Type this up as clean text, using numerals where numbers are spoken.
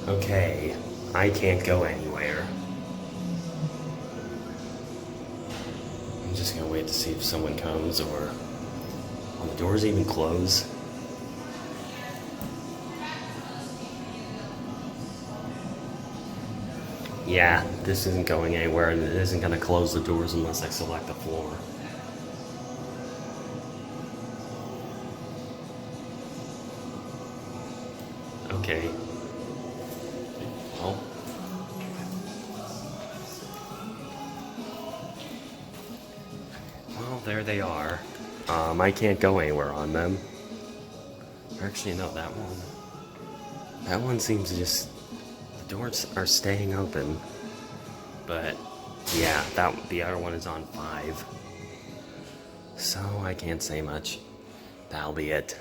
Okay, I can't go anywhere. I'm just gonna wait to see if someone comes or... Will the doors even close? Yeah, this isn't going anywhere and it isn't gonna close the doors unless I select the floor. Okay. Well. Well, there they are. I can't go anywhere on them. Actually, no, that one. That one seems to just... The doors are staying open. But, yeah, the other one is on 5. So, I can't say much. That'll be it.